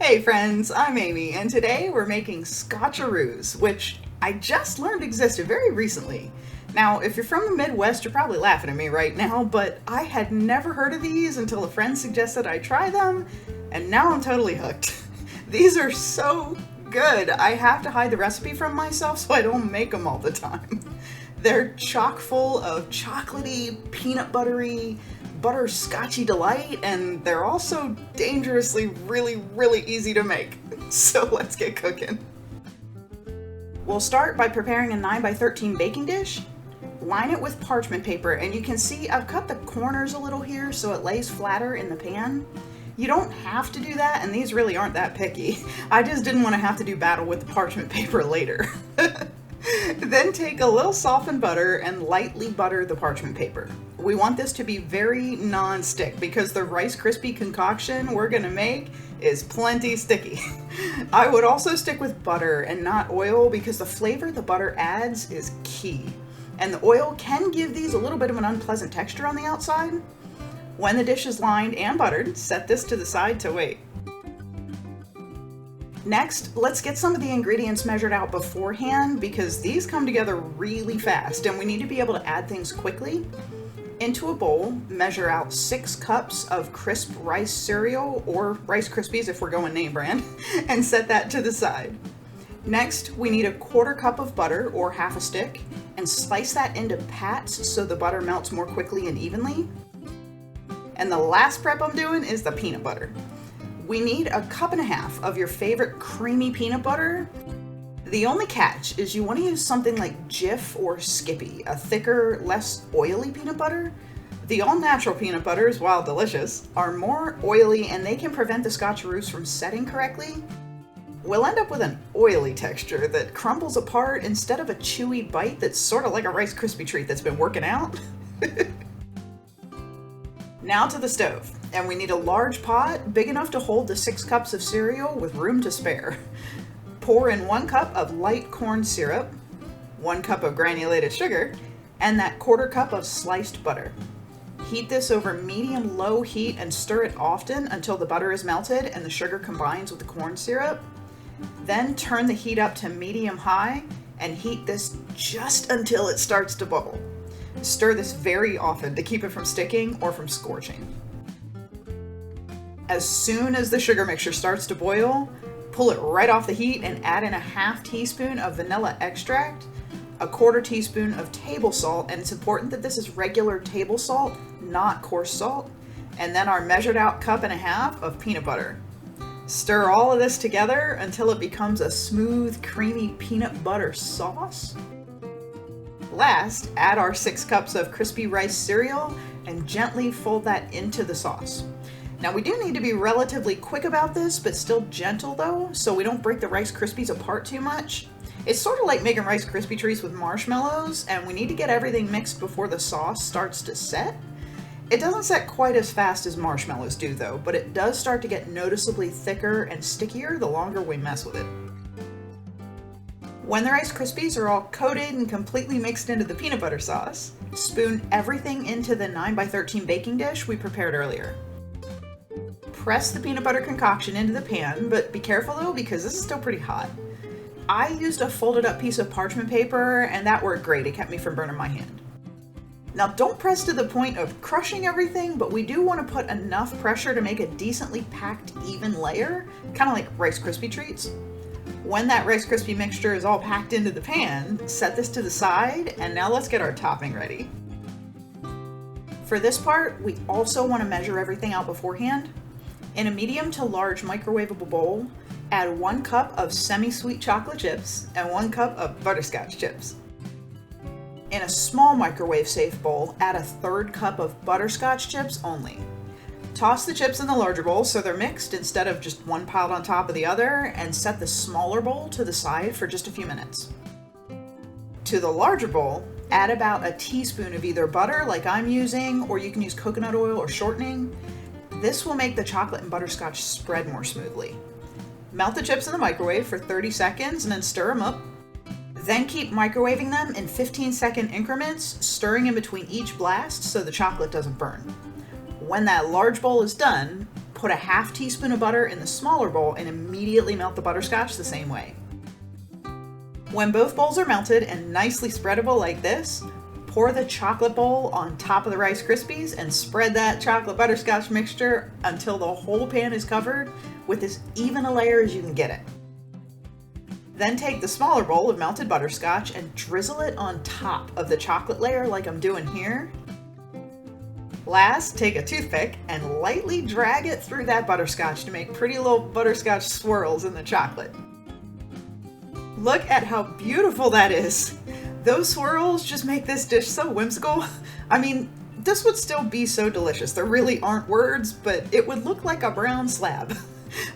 Hey friends, I'm Amy, and today we're making Scotcheroos, which I just learned existed very recently. Now, if you're from the Midwest, you're probably laughing at me right now, but I had never heard of these until a friend suggested I try them, and now I'm totally hooked. These are so good. I have to hide the recipe from myself so I don't make them all the time. They're chock full of chocolatey, peanut buttery, butterscotchy delight, and they're also dangerously really easy to make. So let's get cooking. We'll start by preparing a 9x13 baking dish. Line it with parchment paper, and you can see I've cut the corners a little here so it lays flatter in the pan. You don't have to do that, and these really aren't that picky. I just didn't want to have to do battle with the parchment paper later. Then take a little softened butter and lightly butter the parchment paper. We want this to be very non-stick because the Rice Krispie concoction we're gonna make is plenty sticky. I would also stick with butter and not oil because the flavor the butter adds is key. And the oil can give these a little bit of an unpleasant texture on the outside. When the dish is lined and buttered, set this to the side to wait. Next, let's get some of the ingredients measured out beforehand because these come together really fast and we need to be able to add things quickly. Into a bowl, measure out 6 cups of crisp rice cereal or Rice Krispies if we're going name brand, and set that to the side. Next, we need a 1/4 cup of butter or half a stick and slice that into pats so the butter melts more quickly and evenly. And the last prep I'm doing is the peanut butter. We need a 1.5 cups of your favorite creamy peanut butter. The only catch is you want to use something like Jif or Skippy, a thicker, less oily peanut butter. The all-natural peanut butters, while delicious, are more oily and they can prevent the Scotcheroos from setting correctly. We'll end up with an oily texture that crumbles apart instead of a chewy bite that's sort of like a Rice Krispie treat that's been working out. Now to the stove, and we need a large pot big enough to hold the 6 cups of cereal with room to spare. Pour in 1 cup of light corn syrup, 1 cup of granulated sugar, and that 1/4 cup of sliced butter. Heat this over medium-low heat and stir it often until the butter is melted and the sugar combines with the corn syrup. Then turn the heat up to medium-high and heat this just until it starts to bubble. Stir this very often to keep it from sticking or from scorching. As soon as the sugar mixture starts to boil, pull it right off the heat and add in a 1/2 teaspoon of vanilla extract, a 1/4 teaspoon of table salt, and it's important that this is regular table salt, not coarse salt, and then our measured out 1.5 cups of peanut butter. Stir all of this together until it becomes a smooth, creamy peanut butter sauce. Last, add our 6 cups of crispy rice cereal and gently fold that into the sauce. Now we do need to be relatively quick about this, but still gentle though, so we don't break the Rice Krispies apart too much. It's sort of like making Rice Krispie treats with marshmallows, and we need to get everything mixed before the sauce starts to set. It doesn't set quite as fast as marshmallows do though, but it does start to get noticeably thicker and stickier the longer we mess with it. When the Rice Krispies are all coated and completely mixed into the peanut butter sauce, spoon everything into the 9x13 baking dish we prepared earlier. Press the peanut butter concoction into the pan, but be careful though because this is still pretty hot. I used a folded up piece of parchment paper and that worked great. It kept me from burning my hand. Now don't press to the point of crushing everything, but we do want to put enough pressure to make a decently packed, even layer, kind of like Rice Krispie treats. When that Rice Krispie mixture is all packed into the pan, set this to the side, and now let's get our topping ready. For this part, we also want to measure everything out beforehand. In a medium to large microwavable bowl, add 1 cup of semi-sweet chocolate chips and 1 cup of butterscotch chips. In a small microwave-safe bowl, add a 1/3 cup of butterscotch chips only. Toss the chips in the larger bowl so they're mixed instead of just one piled on top of the other, and set the smaller bowl to the side for just a few minutes. To the larger bowl, add about a teaspoon of either butter like I'm using, or you can use coconut oil or shortening. This will make the chocolate and butterscotch spread more smoothly. Melt the chips in the microwave for 30 seconds and then stir them up. Then keep microwaving them in 15-second increments, stirring in between each blast so the chocolate doesn't burn. When that large bowl is done, put a half teaspoon of butter in the smaller bowl and immediately melt the butterscotch the same way. When both bowls are melted and nicely spreadable like this, pour the chocolate bowl on top of the Rice Krispies and spread that chocolate butterscotch mixture until the whole pan is covered with as even a layer as you can get it. Then take the smaller bowl of melted butterscotch and drizzle it on top of the chocolate layer like I'm doing here. Last, take a toothpick and lightly drag it through that butterscotch to make pretty little butterscotch swirls in the chocolate. Look at how beautiful that is. Those swirls just make this dish so whimsical. I mean, this would still be so delicious. There really aren't words, but it would look like a brown slab.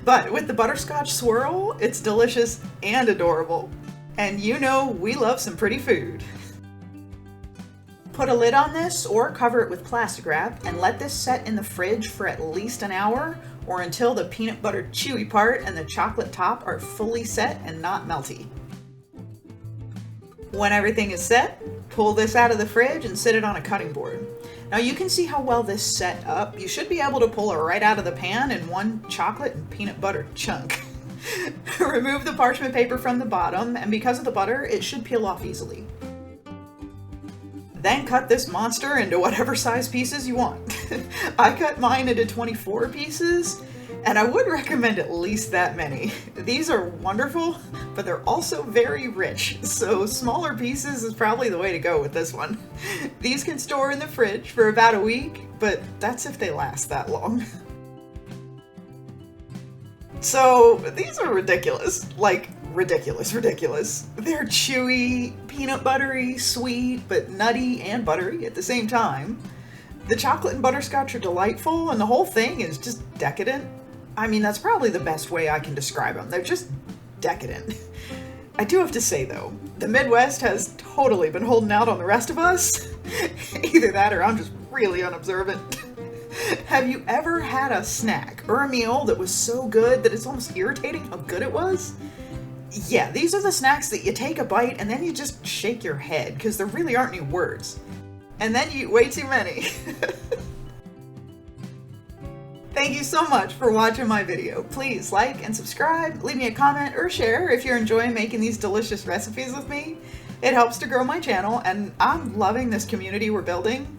But with the butterscotch swirl, it's delicious and adorable. And you know we love some pretty food. Put a lid on this or cover it with plastic wrap and let this set in the fridge for at least an hour or until the peanut butter chewy part and the chocolate top are fully set and not melty. When everything is set, pull this out of the fridge and sit it on a cutting board. Now you can see how well this set up. You should be able to pull it right out of the pan in one chocolate and peanut butter chunk. Remove the parchment paper from the bottom, and because of the butter, it should peel off easily. Then cut this monster into whatever size pieces you want. I cut mine into 24 pieces, and I would recommend at least that many. These are wonderful, but they're also very rich, so smaller pieces is probably the way to go with this one. These can store in the fridge for about a week, but that's if they last that long. So these are ridiculous, like ridiculous. They're chewy, peanut buttery, sweet, but nutty and buttery at the same time. The chocolate and butterscotch are delightful, and the whole thing is just decadent. I mean, that's probably the best way I can describe them. They're just decadent. I do have to say though, the Midwest has totally been holding out on the rest of us. Either that or I'm just really unobservant. Have you ever had a snack or a meal that was so good that it's almost irritating how good it was? Yeah, these are the snacks that you take a bite and then you just shake your head because there really aren't any words. And then you eat way too many. Thank you so much for watching my video. Please like and subscribe, leave me a comment or share if you're enjoying making these delicious recipes with me. It helps to grow my channel and I'm loving this community we're building.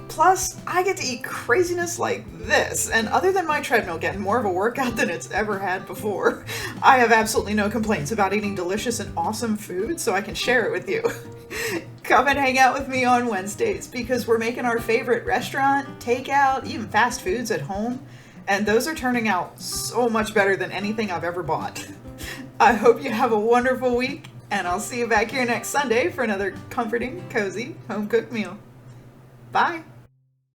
Plus, I get to eat craziness like this, and other than my treadmill getting more of a workout than it's ever had before, I have absolutely no complaints about eating delicious and awesome food, so I can share it with you. Come and hang out with me on Wednesdays, because we're making our favorite restaurant, takeout, even fast foods at home, and those are turning out so much better than anything I've ever bought. I hope you have a wonderful week, and I'll see you back here next Sunday for another comforting, cozy, home-cooked meal. Bye!